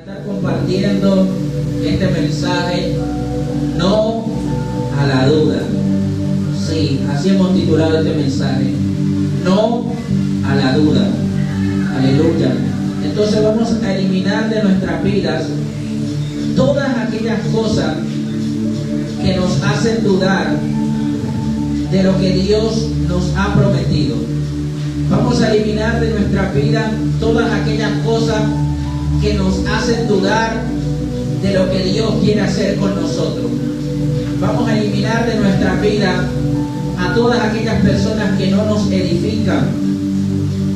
Estar compartiendo este mensaje, no a la duda. Sí, así hemos titulado este mensaje, no a la duda. Aleluya. Entonces vamos a eliminar de nuestras vidas todas aquellas cosas que nos hacen dudar de lo que Dios nos ha prometido. Vamos a eliminar de nuestra vida todas aquellas cosas que nos hacen dudar de lo que Dios quiere hacer con nosotros. Vamos a eliminar de nuestra vida a todas aquellas personas que no nos edifican,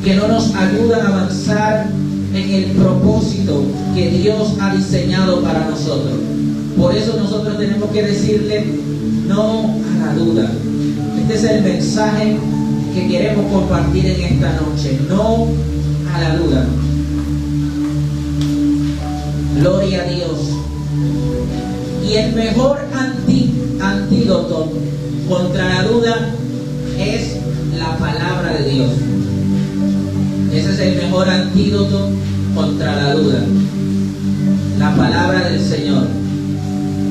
que no nos ayudan a avanzar en el propósito que Dios ha diseñado para nosotros. Por eso nosotros tenemos que decirle no a la duda. Este es el mensaje que queremos compartir en esta noche, no a la duda. Gloria a Dios. Y el mejor antídoto contra la duda es la palabra de Dios. Ese es el mejor antídoto contra la duda. La palabra del Señor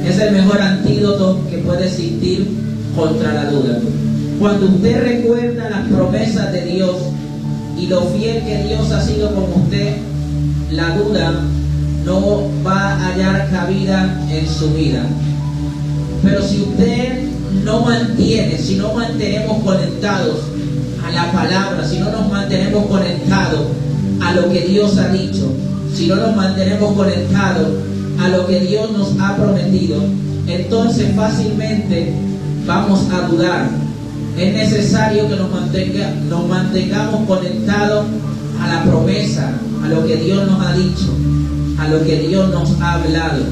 es el mejor antídoto que puede existir contra la duda. Cuando usted recuerda las promesas de Dios y lo fiel que Dios ha sido con usted, la duda no va a hallar cabida en su vida. Pero si usted si no mantenemos conectados a la palabra, si no nos mantenemos conectados a lo que Dios ha dicho, si no nos mantenemos conectados a lo que Dios nos ha prometido, entonces fácilmente vamos a dudar. Es necesario que nos mantengamos conectados a la promesa, a lo que Dios nos ha dicho, a lo que Dios nos ha hablado.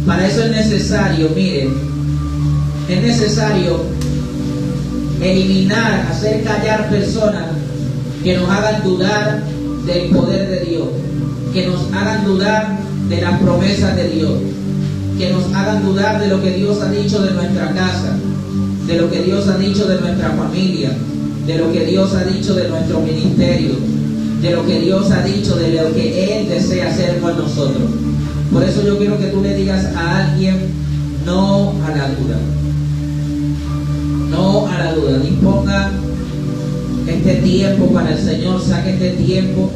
Para eso es necesario, miren, es necesario eliminar, hacer callar personas que nos hagan dudar del poder de Dios, que nos hagan dudar de las promesas de Dios, que nos hagan dudar de lo que Dios ha dicho de nuestra casa, de lo que Dios ha dicho de nuestra familia, de lo que Dios ha dicho de nuestro ministerio, de lo que Dios ha dicho, de lo que Él desea hacer con nosotros. Por eso yo quiero que tú le digas a alguien no a la duda. No a la duda. Disponga este tiempo para el Señor. Saque este tiempo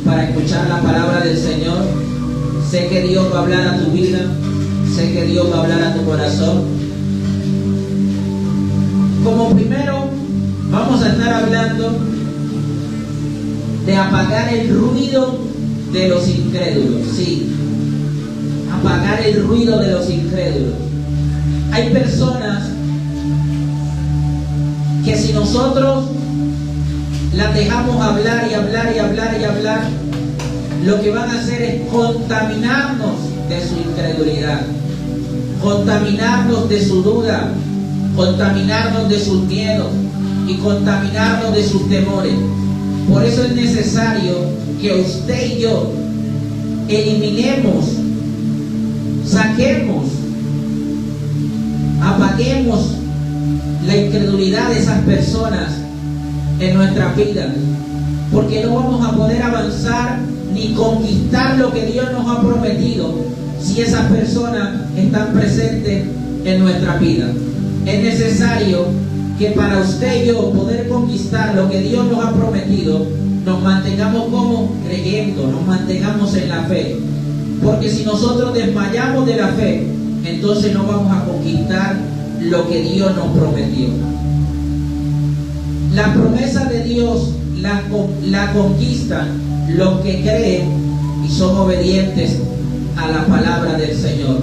para escuchar la palabra del Señor. Sé que Dios va a hablar a tu vida. Sé que Dios va a hablar a tu corazón. Como primero vamos a estar hablando de apagar el ruido de los incrédulos. Sí, apagar el ruido de los incrédulos. Hay personas que si nosotros las dejamos hablar y hablar y hablar y hablar, lo que van a hacer es contaminarnos de su incredulidad, contaminarnos de su duda, contaminarnos de sus miedos y contaminarnos de sus temores. Por eso es necesario que usted y yo eliminemos, saquemos, apaguemos la incredulidad de esas personas en nuestra vida, porque no vamos a poder avanzar ni conquistar lo que Dios nos ha prometido si esas personas están presentes en nuestra vida. Es necesario que para usted y yo poder conquistar lo que Dios nos ha prometido, nos mantengamos como creyendo, nos mantengamos en la fe. Porque si nosotros desmayamos de la fe, entonces no vamos a conquistar lo que Dios nos prometió. La promesa de Dios la conquistan los que creen y son obedientes a la palabra del Señor.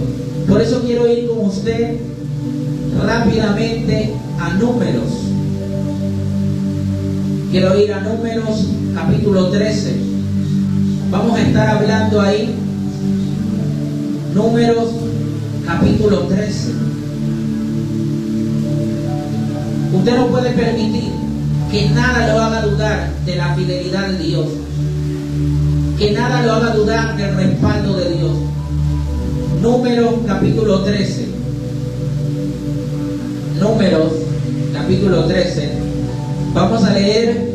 Por eso quiero ir con usted rápidamente a Números. Quiero ir a Números capítulo 13. Vamos a estar hablando ahí. Números capítulo 13. Usted no puede permitir que nada lo haga dudar de la fidelidad de Dios, que nada lo haga dudar del respaldo de Dios. Números capítulo 13. Números capítulo 13. Vamos a leer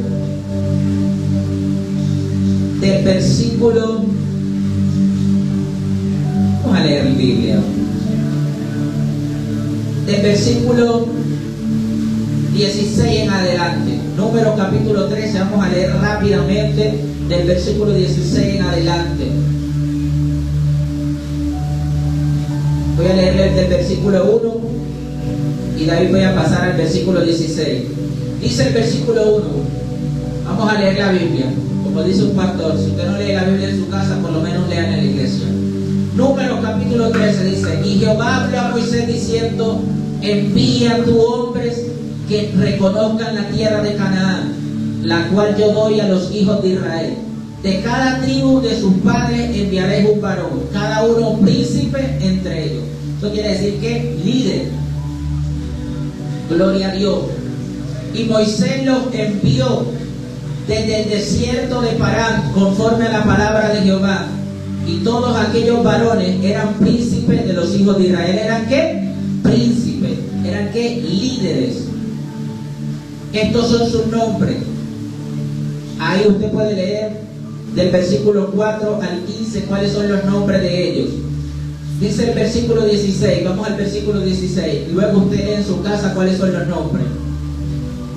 del versículo a leer la Biblia. Del versículo 16 en adelante. Número capítulo 13, vamos a leer rápidamente del versículo 16 en adelante. Voy a leerle del versículo 1 y de ahí voy a pasar al versículo 16. Dice el versículo 1, vamos a leer la Biblia. Como dice un pastor, si usted no lee la Biblia en su casa, por lo menos lean en la iglesia. Número capítulo 13 dice: y Jehová habló a Moisés diciendo: envía tus hombres que reconozcan la tierra de Canaán, la cual yo doy a los hijos de Israel. De cada tribu de sus padres enviaré un varón, cada uno príncipe entre ellos. Eso quiere decir que líder. Gloria a Dios. Y Moisés los envió desde el desierto de Parán, conforme a la palabra de Jehová. Y todos aquellos varones eran príncipes de los hijos de Israel. ¿Eran qué? Príncipes. ¿Eran qué? Líderes. Estos son sus nombres. Ahí usted puede leer del versículo 4 al 15 cuáles son los nombres de ellos. Dice el versículo 16, vamos al versículo 16, y luego usted lee en su casa cuáles son los nombres.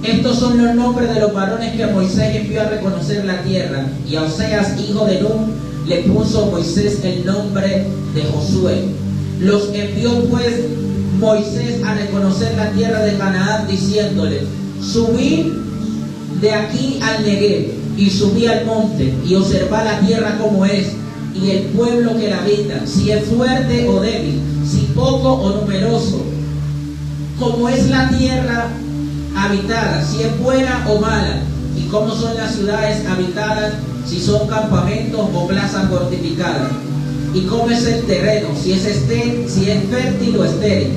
Estos son los nombres de los varones que Moisés envió a reconocer la tierra, y a Oseas, hijo de Nun, le puso Moisés el nombre de Josué. Los envió pues Moisés a reconocer la tierra de Canaán, diciéndole: subid de aquí al Negev, y subí al monte, y observad la tierra como es, y el pueblo que la habita, si es fuerte o débil, si poco o numeroso, como es la tierra habitada, si es buena o mala, y cómo son las ciudades habitadas, si son campamentos o plazas fortificadas, y cómo es el terreno, si es fértil o estéril.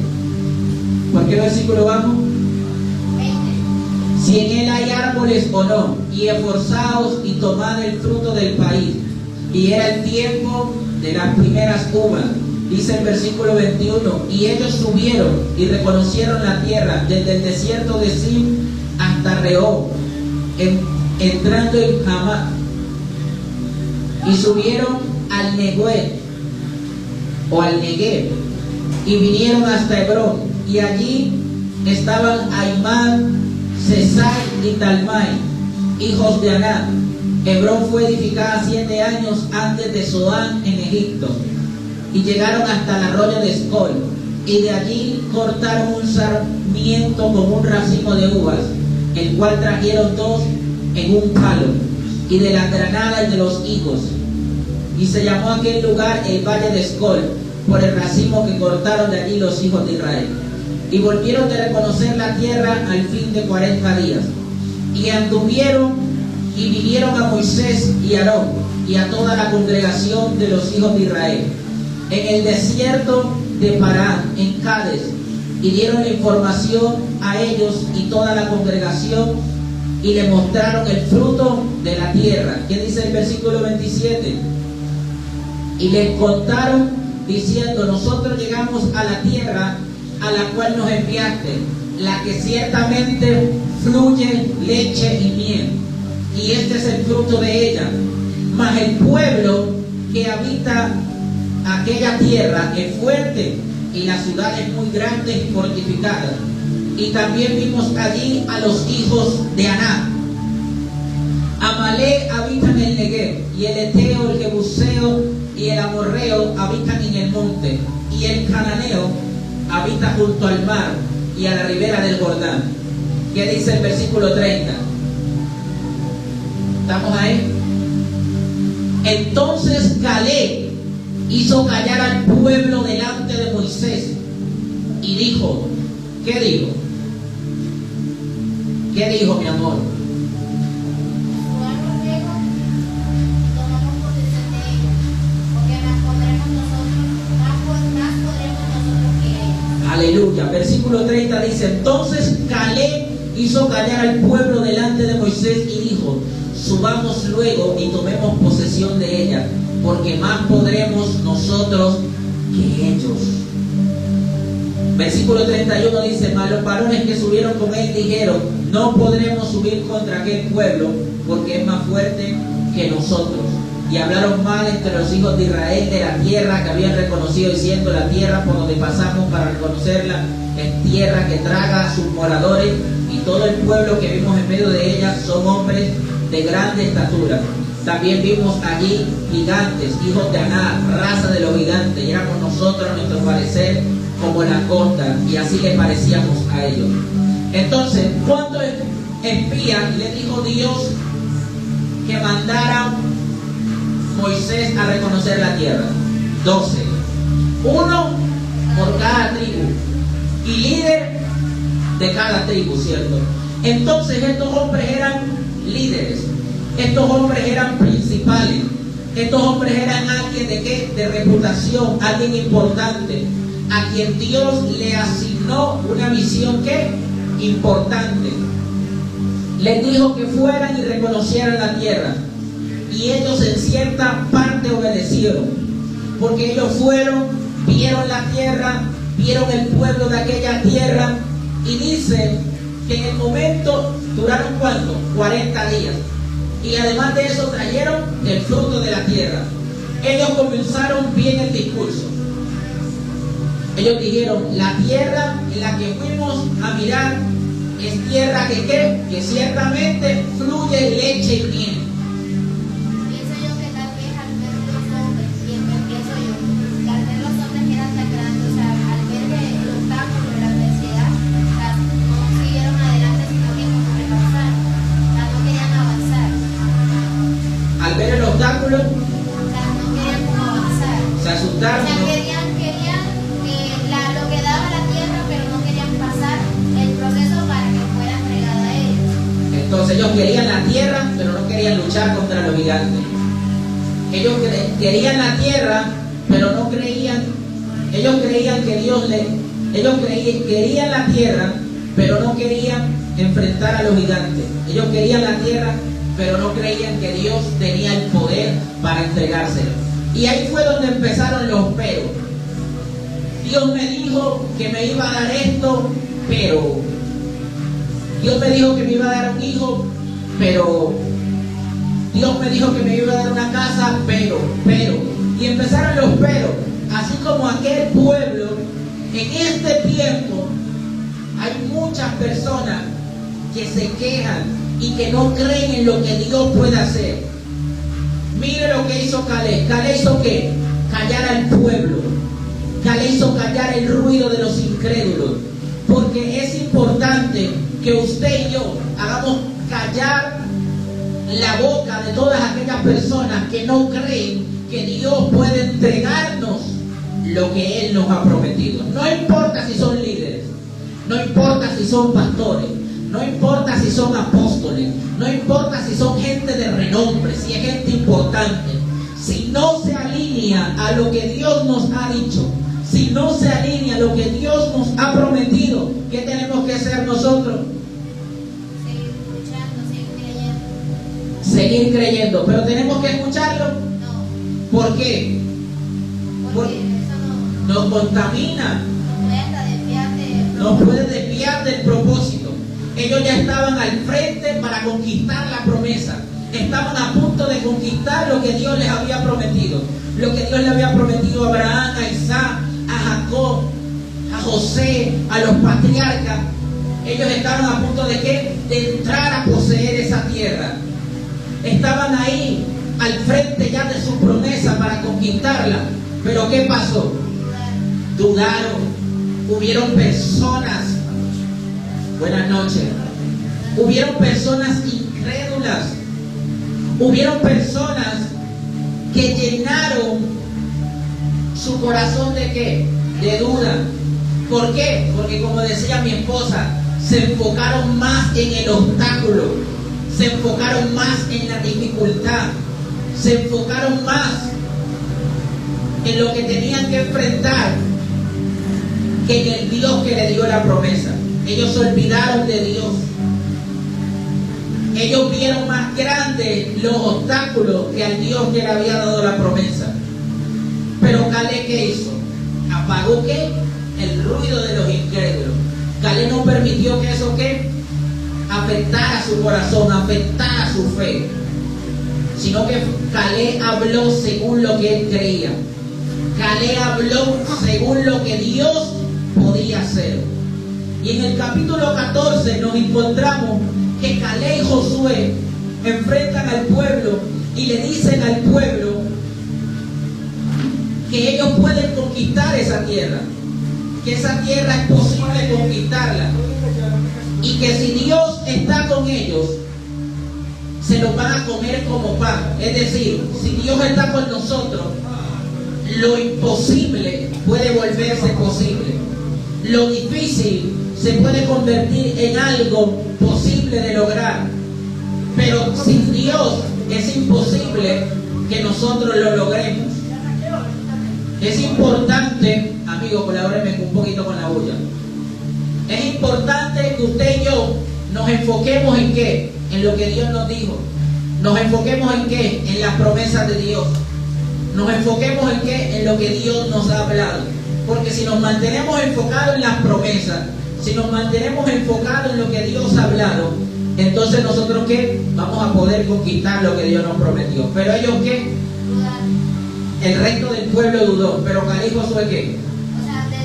¿Por qué versículo vamos? Si en él hay árboles o no, y esforzaos y tomad el fruto del país. Y era el tiempo de las primeras uvas. Dice el versículo 21, y ellos subieron y reconocieron la tierra desde el desierto de Sin hasta Rehob, entrando en Hamá, y subieron al Negev, y vinieron hasta Hebrón, y allí estaban Aimán, Sesai y Talmai, hijos de Aná. Hebrón fue edificada 7 años antes de Zoán en Egipto, y llegaron hasta el arroyo de Escol, y de allí cortaron un sarmiento como un racimo de uvas, el cual trajeron 2 en un palo, y de la granada y de los higos, y se llamó aquel lugar el valle de Escol, por el racimo que cortaron de allí los hijos de Israel. Y volvieron de reconocer la tierra al fin de 40 días. Y anduvieron y vinieron a Moisés y a Aarón y a toda la congregación de los hijos de Israel en el desierto de Parán, en Cades, y dieron la información a ellos y toda la congregación, y le mostraron el fruto de la tierra. ¿Qué dice el versículo 27? Y les contaron diciendo: nosotros llegamos a la tierra a la cual nos enviaste, la que ciertamente fluye leche y miel, y este es el fruto de ella. Mas el pueblo que habita aquella tierra es fuerte, y las ciudades muy grandes y fortificadas. Y también vimos allí a los hijos de Aná. Amalek habita en el Negev, y el Eteo, el Jebuseo y el Amorreo habitan en el monte, y el Cananeo habita junto al mar y a la ribera del Jordán. ¿Qué dice el versículo 30? ¿Estamos ahí? Entonces Caleb hizo callar al pueblo delante de Moisés y dijo, ¿qué dijo? ¿Qué dijo, mi amor? Aleluya. Versículo 30 dice: entonces Caleb hizo callar al pueblo delante de Moisés y dijo: subamos luego y tomemos posesión de ella, porque más podremos nosotros que ellos. Versículo 31 dice: mas los varones que subieron con él dijeron: no podremos subir contra aquel pueblo, porque es más fuerte que nosotros. y hablaron mal entre los hijos de Israel de la tierra que habían reconocido, diciendo: la tierra por donde pasamos para reconocerla es tierra que traga a sus moradores, y todo el pueblo que vimos en medio de ella son hombres de grande estatura. También vimos allí gigantes, hijos de Aná, raza de los gigantes, y éramos nosotros, a nuestro parecer, como langosta, y así le parecíamos a ellos. Entonces, cuando espían, le dijo Dios que mandara Moisés a reconocer la tierra. 12. Uno por cada tribu y líder de cada tribu, ¿cierto? Entonces estos hombres eran líderes, estos hombres eran principales, estos hombres eran alguien de qué, de reputación, alguien importante, a quien Dios le asignó una misión que importante. Les dijo que fueran y reconocieran la tierra, y ellos en cierta parte obedecieron, porque ellos fueron, vieron la tierra, vieron el pueblo de aquella tierra, y dice que en el momento duraron ¿cuánto? 40 días, y además de eso trajeron el fruto de la tierra. Ellos comenzaron bien el discurso. Ellos dijeron: la tierra en la que fuimos a mirar es tierra que ¿qué? Que ciertamente fluye leche y miel. Pienso yo que tal vez al ver los hombres, pienso yo, que al ver los hombres que eran tan grandes, o sea, al ver el obstáculo, la adversidad, no siguieron adelante, sino que como repasaron, no querían avanzar. Al ver el obstáculo, O sea, no querían como avanzar. se asustaron. O sea, ¿No? querían lo que daba la tierra, pero no querían pasar el proceso para que fuera entregada a ellos. Entonces ellos querían la tierra, pero no querían luchar contra los gigantes. Ellos querían la tierra, pero no creían. Ellos creían que Dios querían la tierra, pero no querían enfrentar a los gigantes. Ellos querían la tierra, pero no creían que Dios tenía el poder para entregárselo. Y ahí fue donde empezaron los peros. Dios me dijo que me iba a dar esto, pero Dios me dijo que me iba a dar un hijo, pero Dios me dijo que me iba a dar una casa, pero. Y empezaron los peros. Así como aquel pueblo, en este tiempo, hay muchas personas que se quejan y que no creen en lo que Dios puede hacer. Mire lo que hizo Caleb. ¿Caleb hizo qué? Callar al pueblo. Caleb hizo callar el ruido de los incrédulos. Porque es importante que usted y yo hagamos callar la boca de todas aquellas personas que no creen que Dios puede entregarnos lo que Él nos ha prometido. No importa si son líderes, no importa si son pastores, no importa si son apóstoles, no importa si son gente de renombre, si es gente importante. Si no se alinea a lo que Dios nos ha dicho, si no se alinea a lo que Dios nos ha prometido, ¿qué tenemos que hacer nosotros? Seguir luchando, seguir creyendo. Seguir creyendo. ¿Pero tenemos que escucharlo? No. ¿Por qué? Porque eso Nos contamina, no puede hasta desviarte. nos puede desviar del propósito. Ellos ya estaban al frente para conquistar la promesa. Estaban a punto de conquistar lo que Dios les había prometido. Lo que Dios le había prometido a Abraham, a Isaac, a Jacob, a José, a los patriarcas. Ellos estaban a punto de ¿qué? De entrar a poseer esa tierra. Estaban ahí al frente ya de su promesa para conquistarla. Pero ¿qué pasó? Dudaron. Hubieron personas. Buenas noches. Hubieron personas incrédulas. Hubieron personas que llenaron su corazón de ¿qué? De duda. ¿Por qué? Porque como decía mi esposa, se enfocaron más en el obstáculo, se enfocaron más en la dificultad, se enfocaron más en lo que tenían que enfrentar que en el Dios que le dio la promesa. Ellos se olvidaron de Dios. Ellos vieron más grandes los obstáculos que al Dios que le había dado la promesa. Pero Caleb, ¿qué hizo? ¿Apagó qué? El ruido de los incrédulos. Caleb no permitió que eso ¿qué? Afectara su corazón, afectara su fe. sino que Caleb habló según lo que él creía. Caleb habló según lo que Dios podía hacer. Y en el capítulo 14 nos encontramos que Caleb y Josué enfrentan al pueblo y le dicen al pueblo que ellos pueden conquistar esa tierra, que esa tierra es posible conquistarla, y que si Dios está con ellos, se los van a comer como pan. Es decir, si Dios está con nosotros, lo imposible puede volverse posible. Lo difícil se puede convertir en algo posible de lograr. Pero sin Dios es imposible que nosotros lo logremos. Es importante, amigo, colabórenme un poquito con la bulla. Es importante que usted y yo nos enfoquemos en qué, en lo que Dios nos dijo. Nos enfoquemos en qué, en las promesas de Dios. Nos enfoquemos en qué, en lo que Dios nos ha hablado. Porque si nos mantenemos enfocados en las promesas, si nos mantenemos enfocados en lo que Dios ha hablado, entonces nosotros qué, vamos a poder conquistar lo que Dios nos prometió. Pero ellos qué, el resto del pueblo dudó. Pero Caleb y Josué qué, O sea, de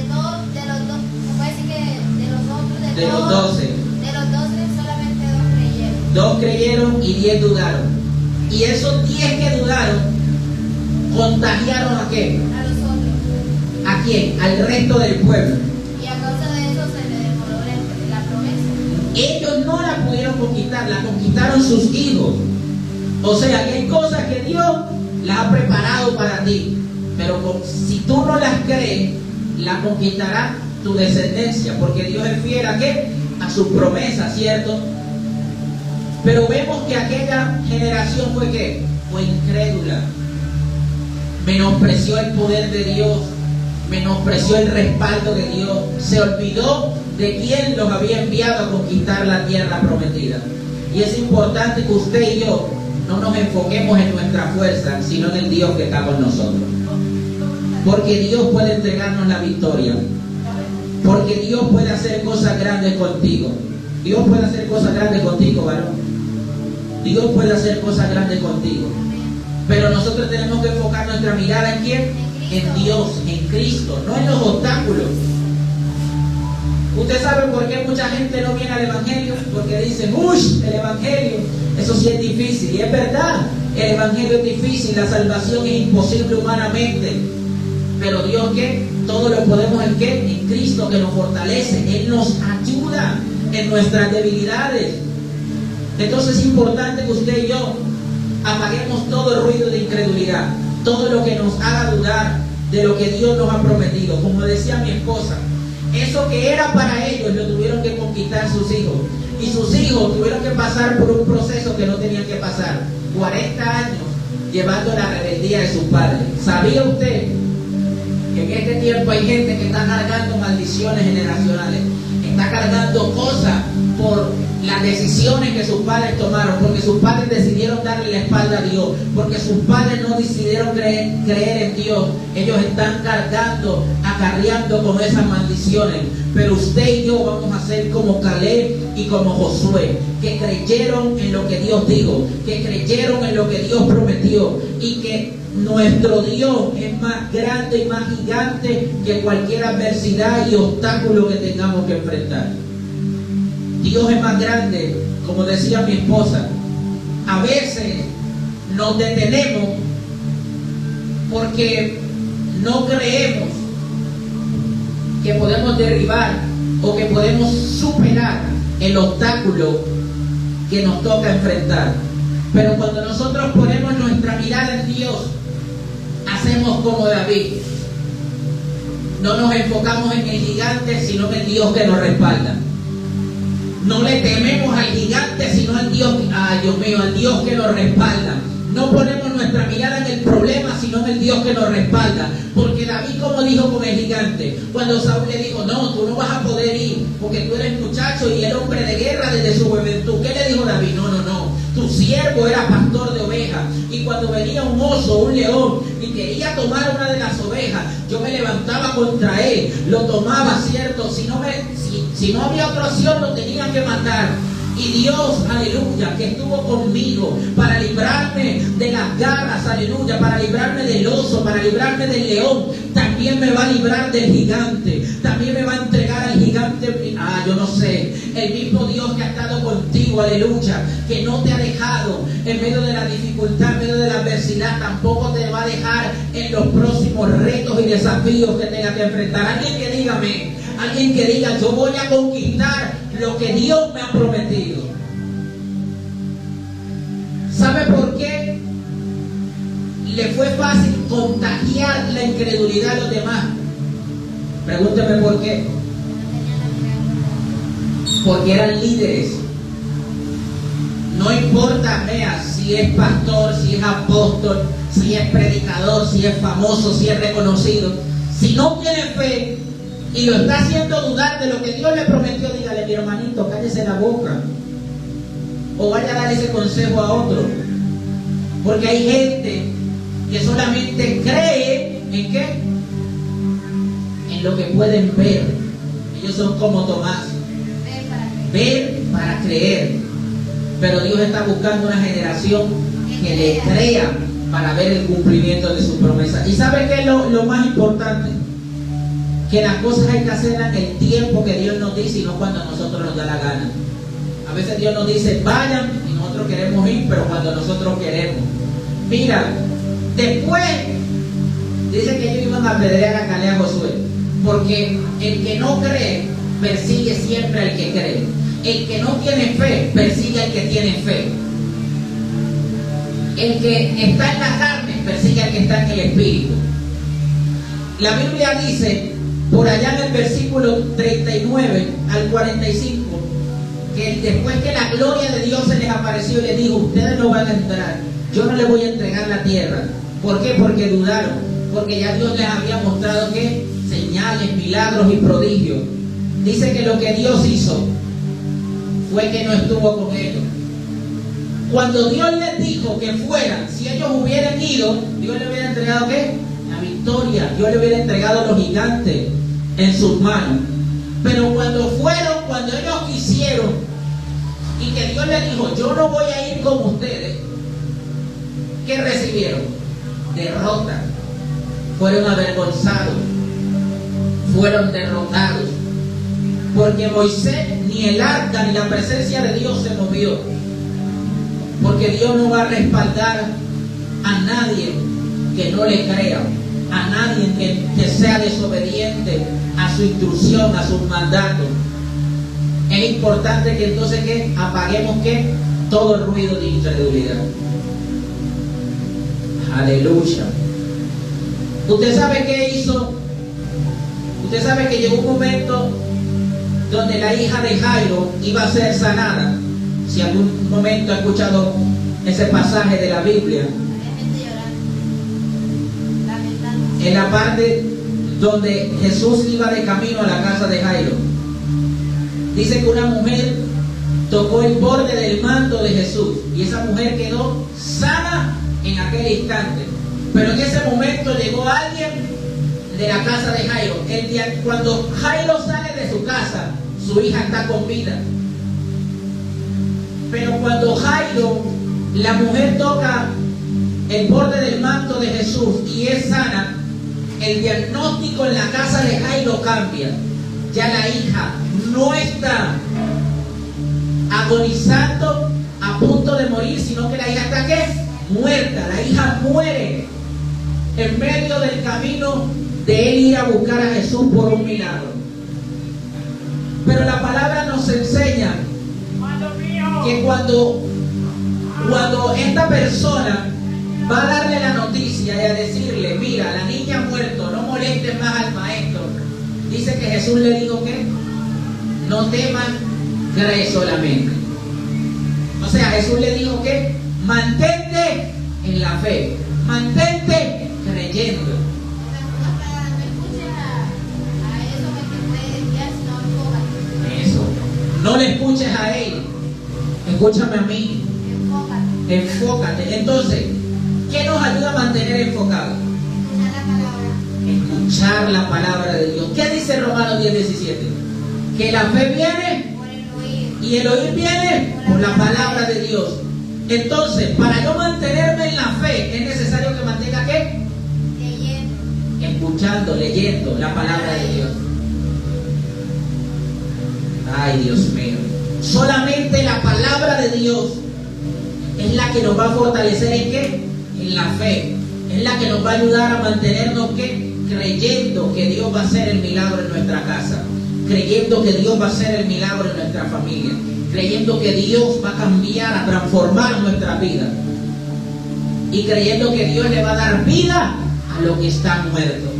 los dos, se puede decir que de los otros, de los 12, de los 12 solamente 2 creyeron. 2 creyeron y 10 dudaron. Y esos 10 que dudaron contagiaron a qué, A los otros. ¿a quién? Al resto del pueblo. Y a causa de eso se le demoró la promesa. Ellos no la pudieron conquistar, la conquistaron sus hijos. O sea, que hay cosas que Dios las ha preparado para ti, pero si tú no las crees, la conquistará tu descendencia, porque Dios es fiel a qué, a sus promesas, ¿cierto? Pero vemos que aquella generación fue ¿qué? Fue incrédula, menospreció el poder de Dios, menospreció el respaldo de Dios, se olvidó de quién los había enviado a conquistar la tierra prometida. Y es importante que usted y yo no nos enfoquemos en nuestra fuerza, sino en el Dios que está con nosotros. Porque Dios puede entregarnos la victoria. Porque Dios puede hacer cosas grandes contigo. Dios puede hacer cosas grandes contigo, varón. Dios puede hacer cosas grandes contigo. Pero nosotros tenemos que enfocar nuestra mirada ¿en quién? En Dios, en Cristo, no en los obstáculos. ¿Usted sabe por qué mucha gente no viene al Evangelio? Porque dicen, ¡uy! El Evangelio, eso sí es difícil. Y es verdad, el Evangelio es difícil, la salvación es imposible humanamente. Pero Dios, ¿qué? Todo lo podemos en ¿qué? En Cristo, que nos fortalece. Él nos ayuda en nuestras debilidades. Entonces es importante que usted y yo apaguemos todo el ruido de incredulidad, todo lo que nos haga dudar de lo que Dios nos ha prometido. Como decía mi esposa, eso que era para ellos lo tuvieron que conquistar sus hijos. Y sus hijos tuvieron que pasar por un proceso que no tenían que pasar. 40 años llevando la rebeldía de sus padres. ¿Sabía usted que en este tiempo hay gente que está cargando maldiciones generacionales? Está cargando cosas por las decisiones que sus padres tomaron, porque sus padres decidieron darle la espalda a Dios, porque sus padres no decidieron creer en Dios. Ellos están cargando, acarreando con esas maldiciones. Pero usted y yo vamos a ser como Caleb y como Josué, que creyeron en lo que Dios dijo, que creyeron en lo que Dios prometió, y que nuestro Dios es más grande y más gigante que cualquier adversidad y obstáculo que tengamos que enfrentar. Dios es más grande, como decía mi esposa. A veces nos detenemos porque no creemos que podemos derribar o que podemos superar el obstáculo que nos toca enfrentar. Pero cuando nosotros ponemos nuestra mirada en Dios, hacemos como David. No nos enfocamos en el gigante, sino en el Dios que nos respalda. No le tememos al gigante, sino al Dios, ay Dios mío, al Dios que nos respalda. No ponemos nuestra mirada en el problema, sino en el Dios que nos respalda. Porque David, como dijo con el gigante, cuando Saúl le dijo, no, tú no vas a poder ir, porque tú eres muchacho y el hombre de guerra desde su juventud. ¿Qué le dijo David? No, tu siervo era pastor de ovejas, y cuando venía un oso, un león, y quería tomar una de las ovejas, yo me levantaba contra él, lo tomaba, ¿cierto? Si no había otra opción, lo tenían que matar. Y Dios, aleluya, que estuvo conmigo para librarme de las garras, aleluya, para librarme del oso, para librarme del león, también me va a librar del gigante, también me va a entregar al gigante. Yo no sé, el mismo Dios que ha estado contigo, aleluya, que no te ha dejado en medio de la dificultad, en medio de la adversidad, tampoco te va a dejar en los próximos retos y desafíos que tengas que enfrentar. Alguien que diga amén, alguien que diga yo voy a conquistar lo que Dios me ha prometido. ¿Sabe por qué le fue fácil contagiar la incredulidad a los demás? Pregúnteme por qué. Porque eran líderes. No importa, vea, si es pastor, si es apóstol, si es predicador, si es famoso, si es reconocido. Si no tiene fe y lo está haciendo dudar de lo que Dios le prometió, dígale, mi hermanito, cállese la boca. O vaya a dar ese consejo a otro. Porque hay gente que solamente cree ¿en qué? En lo que pueden ver. Ellos son como Tomás. Ver para creer. Pero Dios está buscando una generación que le crea para ver el cumplimiento de su promesa. ¿Y sabe qué es lo más importante? Que las cosas hay que hacerlas en el tiempo que Dios nos dice y no cuando a nosotros nos da la gana. A veces Dios nos dice vayan y nosotros queremos ir, pero cuando nosotros queremos. Mira, después dice que ellos iban a apedrear a Caleb a Josué, porque el que no cree persigue siempre al que cree. El que no tiene fe persigue al que tiene fe. El que está en la carne persigue al que está en el espíritu. La Biblia dice por allá en el versículo 39 al 45 que después que la gloria de Dios se les apareció y les dijo, ustedes no van a entrar, yo no les voy a entregar la tierra. ¿Por qué? Porque dudaron, porque ya Dios les había mostrado que señales, milagros y prodigios. Dice que lo que Dios hizo fue que no estuvo con ellos. Cuando Dios les dijo que fueran, si ellos hubieran ido, Dios les hubiera entregado ¿qué? La victoria. Dios les hubiera entregado a los gigantes en sus manos. Pero cuando fueron, cuando ellos quisieron y que Dios les dijo, yo no voy a ir con ustedes, ¿qué recibieron? Derrota. Fueron avergonzados, fueron derrotados, porque Moisés ni el arca ni la presencia de Dios se movió, porque Dios no va a respaldar a nadie que no le crea, a nadie que sea desobediente a su instrucción, a sus mandatos. Es importante que entonces que apaguemos ¿qué? Todo el ruido de incredulidad. Aleluya. Usted sabe qué hizo. Usted sabe que llegó un momento donde la hija de Jairo iba a ser sanada. Si algún momento ha escuchado ese pasaje de la Biblia, en la parte donde Jesús iba de camino a la casa de Jairo, dice que una mujer tocó el borde del manto de Jesús y esa mujer quedó sana en aquel instante. Pero en ese momento llegó alguien de la casa de Jairo. Cuando Jairo sale de su casa, su hija está con vida. Pero cuando Jairo, la mujer toca el borde del manto de Jesús y es sana, el diagnóstico en la casa de Jairo cambia. Ya la hija no está agonizando a punto de morir, sino que la hija está ¿qué? Muerta. La hija muere en medio del camino de él ir a buscar a Jesús por un milagro. Pero la palabra nos enseña que cuando esta persona va a darle la noticia y a decirle, mira, la niña ha muerto, no molestes más al maestro, dice que Jesús le dijo que no temas, cree solamente. O sea, Jesús le dijo que mantente en la fe, mantente creyendo. Eso, no le escuches a él, escúchame a mí. Enfócate. Entonces, ¿qué nos ayuda a mantener enfocados? Escuchar la palabra de Dios. ¿Qué dice Romanos 10:17? Que la fe viene Y el oír viene por la palabra de Dios. Entonces, para yo mantenerme en la fe, es necesario que mantenga ¿qué? Leyendo. Escuchando, leyendo la palabra de Dios. Ay, Dios mío. Solamente la palabra de Dios es la que nos va a fortalecer ¿en qué? En la fe. Es la que nos va a ayudar a mantenernos ¿qué? Creyendo que Dios va a hacer el milagro en nuestra casa. Creyendo que Dios va a hacer el milagro en nuestra familia. Creyendo que Dios va a cambiar, a transformar nuestra vida. Y creyendo que Dios le va a dar vida a lo que está muerto.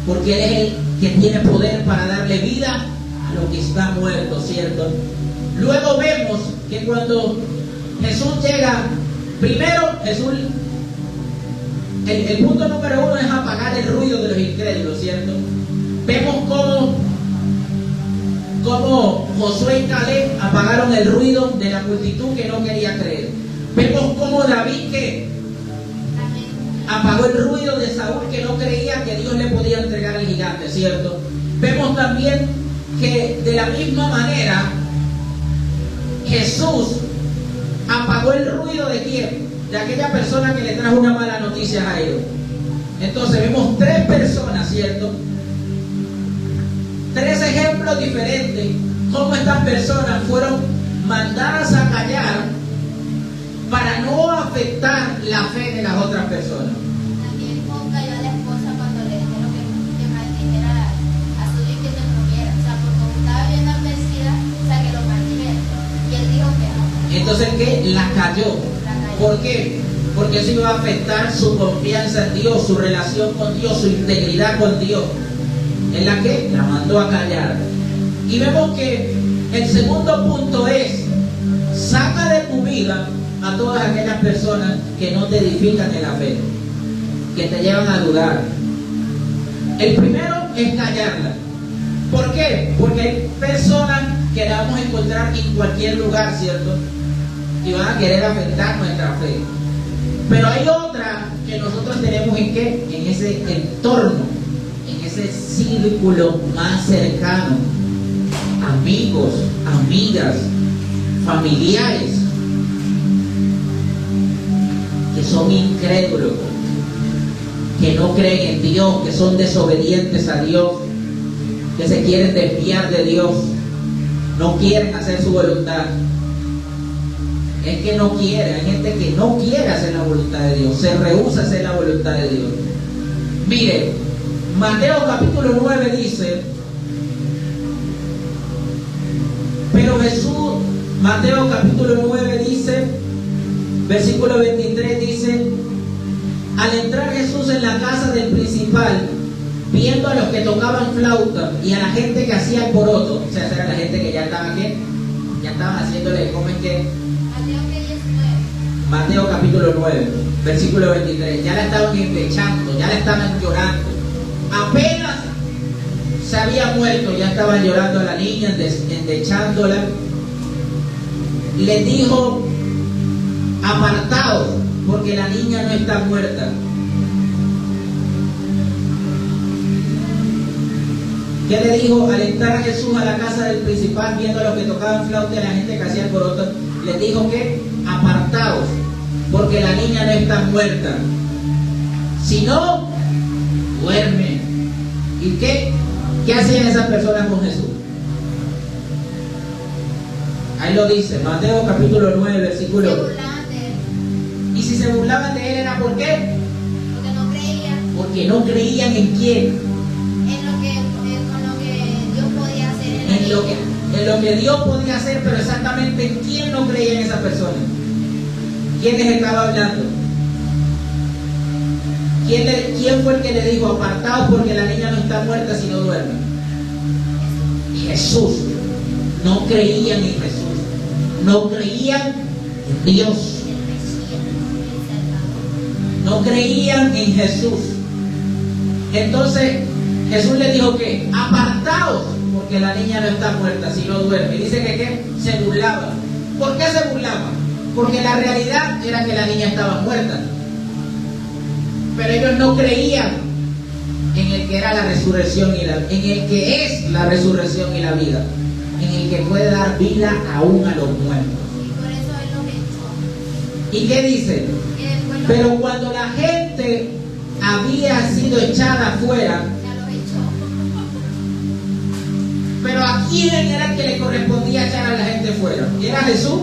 Porque Él es el que tiene poder para darle vida a lo que está muerto, ¿cierto? Luego vemos que cuando Jesús llega, primero Jesús, el punto número 1 es apagar el ruido de los incrédulos, ¿cierto? Vemos cómo Josué y Caleb apagaron el ruido de la multitud que no quería creer. Vemos cómo David que apagó el ruido de Saúl que no creía que Dios le podía entregar al gigante, ¿cierto? Vemos también que de la misma manera Jesús apagó el ruido de quién, de aquella persona que le trajo una mala noticia a Jairo. Entonces vemos 3 personas, ¿cierto? 3 ejemplos diferentes, cómo estas personas fueron mandadas a callar para no afectar la fe de las otras personas. También cayó a la esposa cuando le dijeron que maldijera a su hijo que se muriera. O sea, porque como estaba bien advertida, o sea, que lo maldijera. Y él dijo que no. Entonces, ¿qué? La cayó. ¿Por qué? Porque eso iba a afectar su confianza en Dios, su relación con Dios, su integridad con Dios. ¿En la que? La mandó a callar. Y vemos que el segundo punto es: saca de tu vida a todas aquellas personas que no te edifican en la fe, que te llevan a dudar. El primero es callarla. ¿Por qué? Porque hay personas que la vamos a encontrar en cualquier lugar, ¿cierto? Y van a querer afectar nuestra fe. Pero hay otras que nosotros tenemos en qué? En ese entorno, en ese círculo más cercano. Amigos, amigas, familiares, que son incrédulos, que no creen en Dios, que son desobedientes a Dios, que se quieren desviar de Dios, no quieren hacer su voluntad. Es que no quiere, hay gente que no quiere hacer la voluntad de Dios, se rehúsa a hacer la voluntad de Dios. Mire, Mateo capítulo 9 dice, pero Jesús, Mateo capítulo 9 dice, versículo 23 dice: al entrar Jesús en la casa del principal, viendo a los que tocaban flauta y a la gente que hacía alboroto, o sea, esa era la gente que ya estaba aquí, ya estaban haciéndole, ¿cómo es que? Mateo capítulo 9, versículo 23, ya la estaban empechando, ya la estaban llorando. Apenas se había muerto, ya estaban llorando a la niña, endechándola. Les dijo: apartaos, porque la niña no está muerta. ¿Qué le dijo? Al entrar Jesús a la casa del principal, viendo a los que tocaban flauta y a la gente que hacía alboroto, les dijo que apartaos, porque la niña no está muerta, sino duerme. ¿Y qué hacían esas personas con Jesús? Ahí lo dice, Mateo capítulo 9, versículo. Se burlaban de él. Y si se burlaban de él, ¿era por qué? Porque no creían. Porque no creían en quién. Con lo que Dios podía hacer en la niña. En lo que Dios podía hacer, pero exactamente en quién no creía en esa persona. ¿Quién les estaba hablando? ¿Quién fue el que le dijo: apartaos porque la niña no está muerta sino duerme? Jesús. No creían en Jesús, no creían en Dios, no creían en Jesús. Entonces Jesús le dijo que apartaos porque la niña no está muerta sino duerme. Y dice que ¿qué? Se burlaban. ¿Por qué se burlaban? Porque la realidad era que la niña estaba muerta, pero ellos no creían en el que era la resurrección en el que es la resurrección y la vida. en el que puede dar vida aún a los muertos. Y por eso Él los echó. ¿Y qué dice? Y después los Pero cuando la gente había sido echada afuera, ya los echó. pero ¿a quién era el que le correspondía echar a la gente fuera? ¿Era Jesús?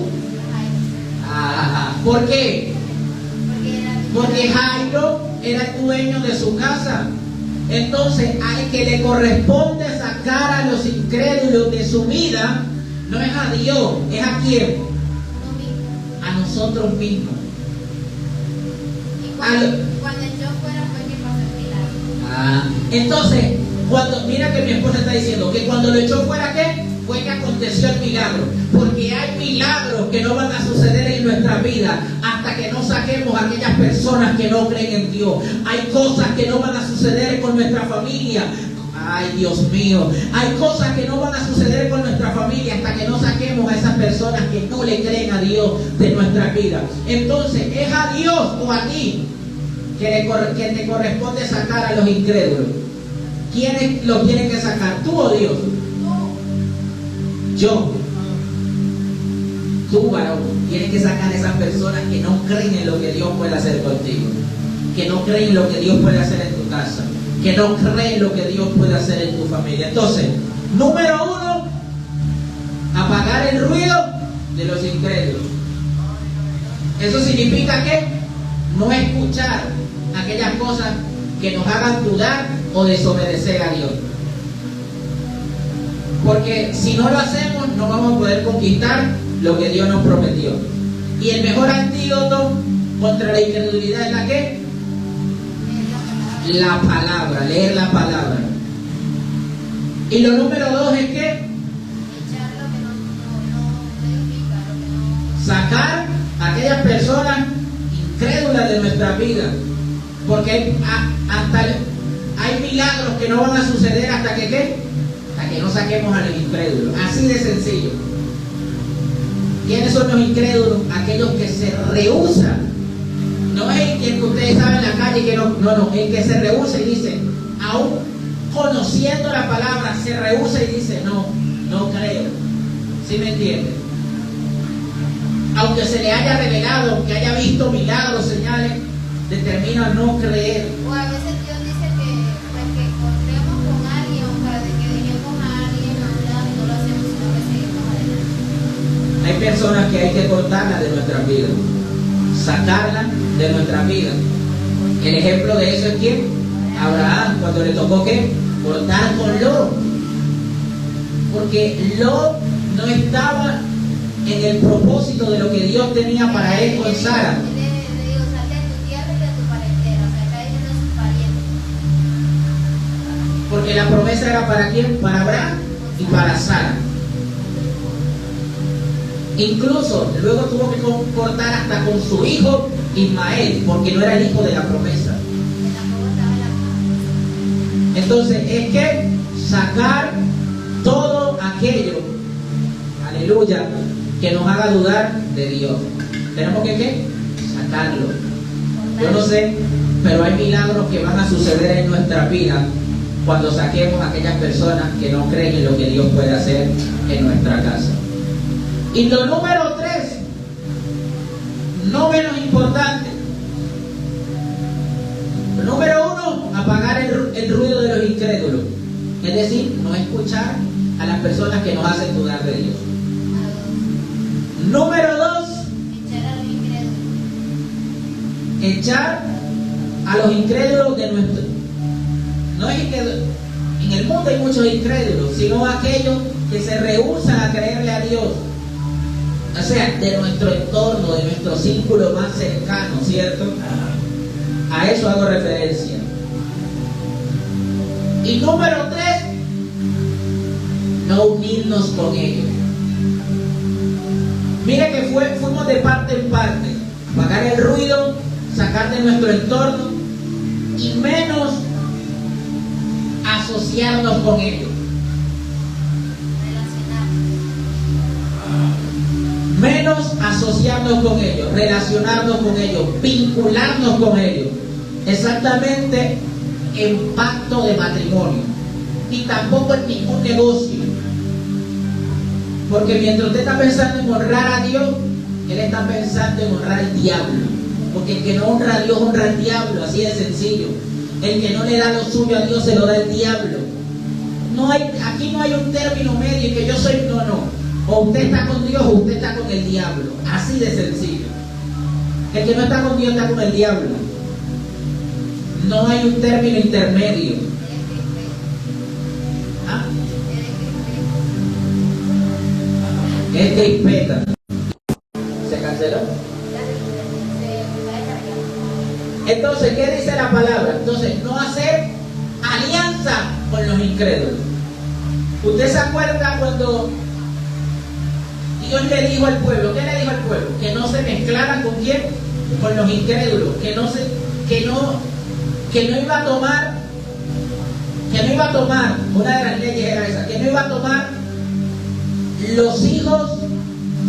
¿Por qué? Porque Jairo era el dueño de su casa. Entonces, al que le corresponde sacar a los incrédulos de su vida, no es a Dios, es a quién? A nosotros mismos. Y cuando yo fuera fue que pasó el milagro. Entonces, mira que mi esposa está diciendo que cuando lo echó fuera, ¿qué? Fue que aconteció el milagro. Porque hay milagros que no van a suceder en nuestra vida hasta que no saquemos a aquellas personas que no creen en Dios. Hay cosas que no van a suceder con nuestra familia. Ay, Dios mío. Hay cosas que no van a suceder con nuestra familia hasta que no saquemos a esas personas que no le creen a Dios de nuestra vida. Entonces, ¿es a Dios o a ti que te corresponde sacar a los incrédulos? ¿Quiénes los tienen que sacar? ¿Tú o Dios? Yo. Tú, varón, tienes que sacar a esas personas que no creen en lo que Dios puede hacer contigo, que no creen en lo que Dios puede hacer en tu casa, que no creen en lo que Dios puede hacer en tu familia. Entonces, número 1, apagar el ruido de los incrédulos. Eso significa que no escuchar aquellas cosas que nos hagan dudar o desobedecer a Dios. Porque si no lo hacemos, no vamos a poder conquistar lo que Dios nos prometió. Y el mejor antídoto contra la incredulidad es la ¿qué? La palabra, leer la palabra. Y lo número 2 es que sacar a aquellas personas incrédulas de nuestra vida. Porque hay milagros que no van a suceder hasta que ¿qué? Hasta que no saquemos a los incrédulos. Así de sencillo. ¿Quiénes son los incrédulos? Aquellos que se rehúsan. No es el que ustedes saben en la calle que no, el que se rehúsa y dice, aún conociendo la palabra, se rehúsa y dice, no creo. ¿Sí me entienden? Aunque se le haya revelado, aunque haya visto milagros, señales, determina no creer. O a veces Dios dice que encontremos con alguien o para que dejemos a alguien a un lado y no lo hacemos, sino que seguimos adelante. Hay personas que hay que cortarlas de nuestra vida, sacarlas de nuestra vida. El ejemplo de eso es ¿quién? Abraham, cuando le tocó ¿qué? Cortar con Lot. Porque Lot no estaba en el propósito de lo que Dios tenía para él con Sara. Porque la promesa era ¿para quién? Para Abraham y para Sara. Incluso luego tuvo que cortar hasta con su hijo Ismael, porque no era el hijo de la promesa. Entonces es que sacar todo aquello, aleluya, que nos haga dudar de Dios. Tenemos que ¿qué? Sacarlo. Yo no sé, pero hay milagros que van a suceder en nuestra vida cuando saquemos a aquellas personas que no creen en lo que Dios puede hacer en nuestra casa. Y lo número 3, no menos importante. Lo número 1, apagar el ruido de los incrédulos. Es decir, no escuchar a las personas que nos hacen dudar de Dios. Número 2, echar a los incrédulos de nuestro. No es que en el mundo hay muchos incrédulos, sino aquellos que se rehúsan a creerle a Dios. O sea, de nuestro entorno, de nuestro círculo más cercano, ¿cierto? A eso hago referencia. Y número 3, no unirnos con ellos. Mira que fuimos de parte en parte. Apagar el ruido, sacar de nuestro entorno y menos asociarnos con ellos. Menos asociarnos con ellos, relacionarnos con ellos, vincularnos con ellos. Exactamente en pacto de matrimonio. Y tampoco en ningún negocio. Porque mientras usted está pensando en honrar a Dios, él está pensando en honrar al diablo. Porque el que no honra a Dios honra al diablo, así de sencillo. El que no le da lo suyo a Dios se lo da el diablo. Aquí no hay un término medio en que yo soy, no. O usted está con Dios o usted está con el diablo. Así de sencillo. El que no está con Dios está con el diablo. No hay un término intermedio. ¿Ah? Es crispeta. ¿Se canceló? Entonces, ¿qué dice la palabra? Entonces, no hacer alianza con los incrédulos. ¿Usted se acuerda cuando Dios le dijo al pueblo? ¿Qué le dijo al pueblo? Que no se mezclaran con quién, con los incrédulos, que no iba a tomar, una de las leyes era esa, que no iba a tomar los hijos,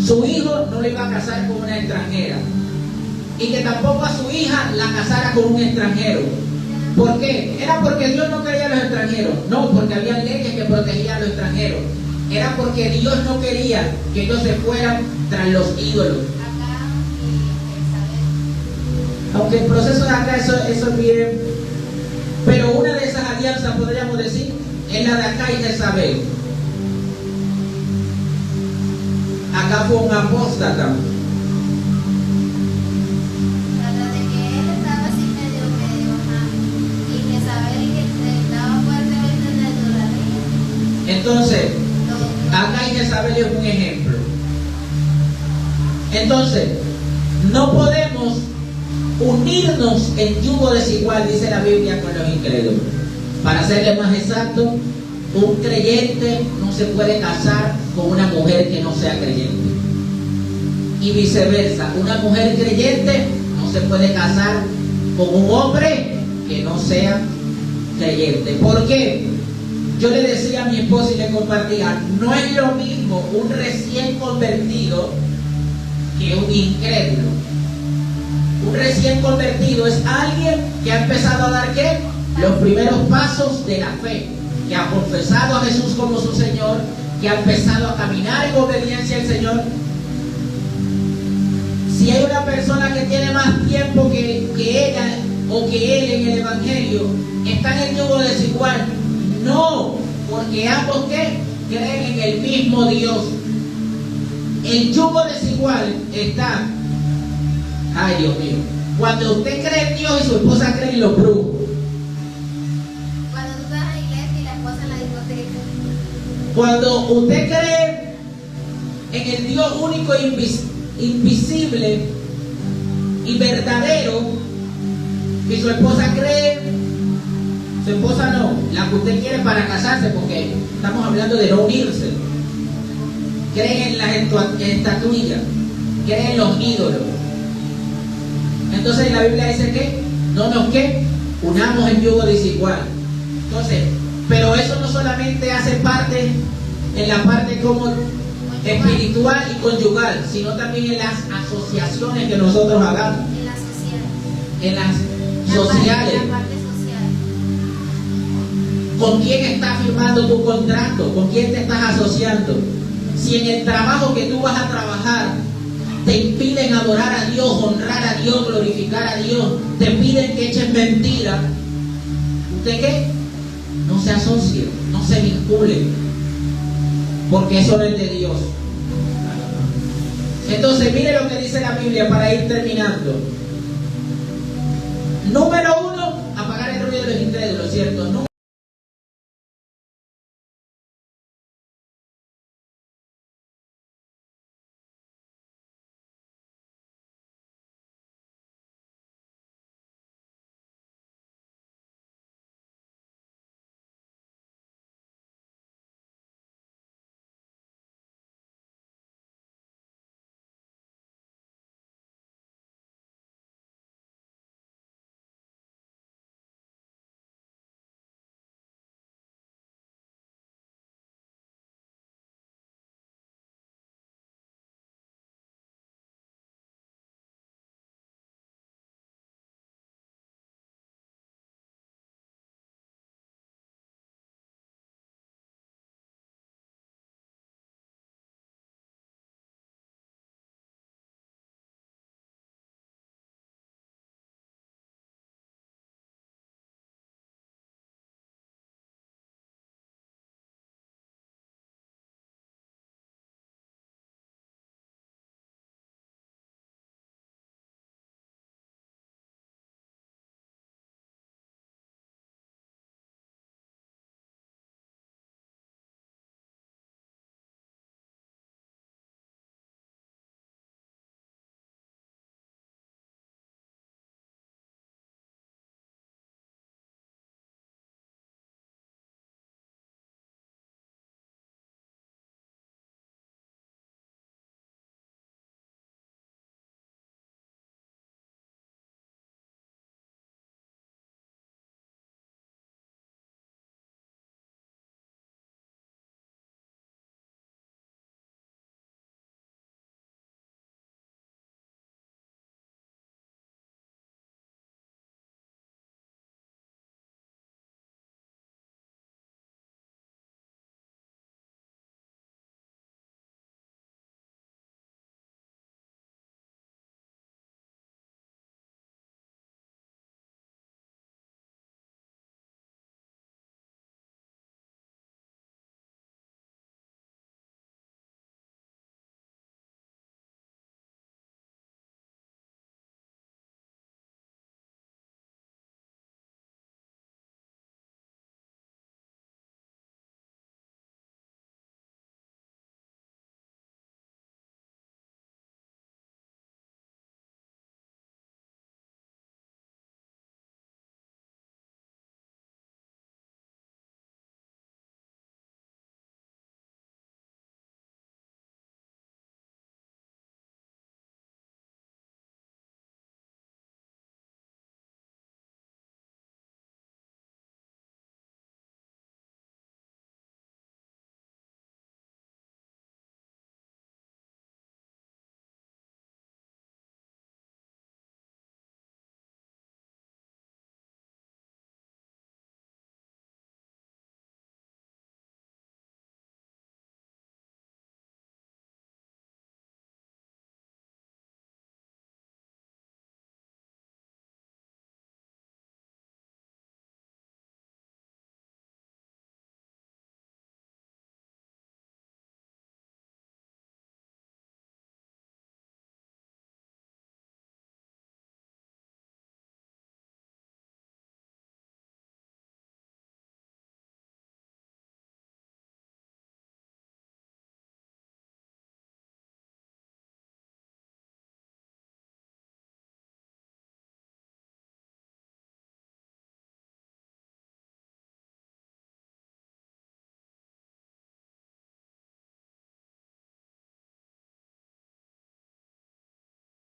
su hijo no le iba a casar con una extranjera, y que tampoco a su hija la casara con un extranjero. ¿Por qué? ¿Era porque Dios no quería a los extranjeros? No, porque había leyes que protegían a los extranjeros. Era porque Dios no quería que ellos se fueran tras los ídolos. Aunque el proceso de acá, eso es bien. Pero una de esas alianzas, podríamos decir, es la de acá y Jezabel. Acá fue un apóstata. Entonces, acá y Jezabel es un ejemplo. Entonces, no podemos unirnos en yugo desigual, dice la Biblia, con los incrédulos. Para serle más exacto, un creyente no se puede casar con una mujer que no sea creyente. Y viceversa, una mujer creyente no se puede casar con un hombre que no sea creyente. ¿Por qué? Yo le decía a mi esposa y le compartía, no es lo mismo un recién convertido que un incrédulo. Un recién convertido es alguien que ha empezado a dar ¿qué? Los primeros pasos de la fe, que ha confesado a Jesús como su Señor, que ha empezado a caminar en obediencia al Señor. Si hay una persona que tiene más tiempo que ella o que él en el Evangelio, está en el yugo desigual. No, porque ambos ¿qué? Creen en el mismo Dios. El yugo desigual está, ay Dios mío, cuando usted cree en Dios y su esposa cree en los brujos. Cuando tú estás en la iglesia y la esposa en la discoteca. Cuando usted cree en el Dios único e invisible y verdadero, y su esposa cree, su esposa no, la que usted quiere para casarse, porque estamos hablando de no unirse, creen en las estatuillas, creen en los ídolos. Entonces la Biblia dice que no nos unamos en yugo desigual. Entonces, pero eso no solamente hace parte en la parte como espiritual y conyugal, sino también en las asociaciones que nosotros hagamos. En las sociales. La parte social. ¿Con quién estás firmando tu contrato? ¿Con quién te estás asociando? Si en el trabajo que tú vas a trabajar te impiden adorar a Dios, honrar a Dios, glorificar a Dios, te piden que eches mentira, ¿usted qué? No se asocie, no se vincule, porque eso no es de Dios. Entonces, mire lo que dice la Biblia para ir terminando. Número 1, apagar el ruido de los incrédulos, ¿cierto?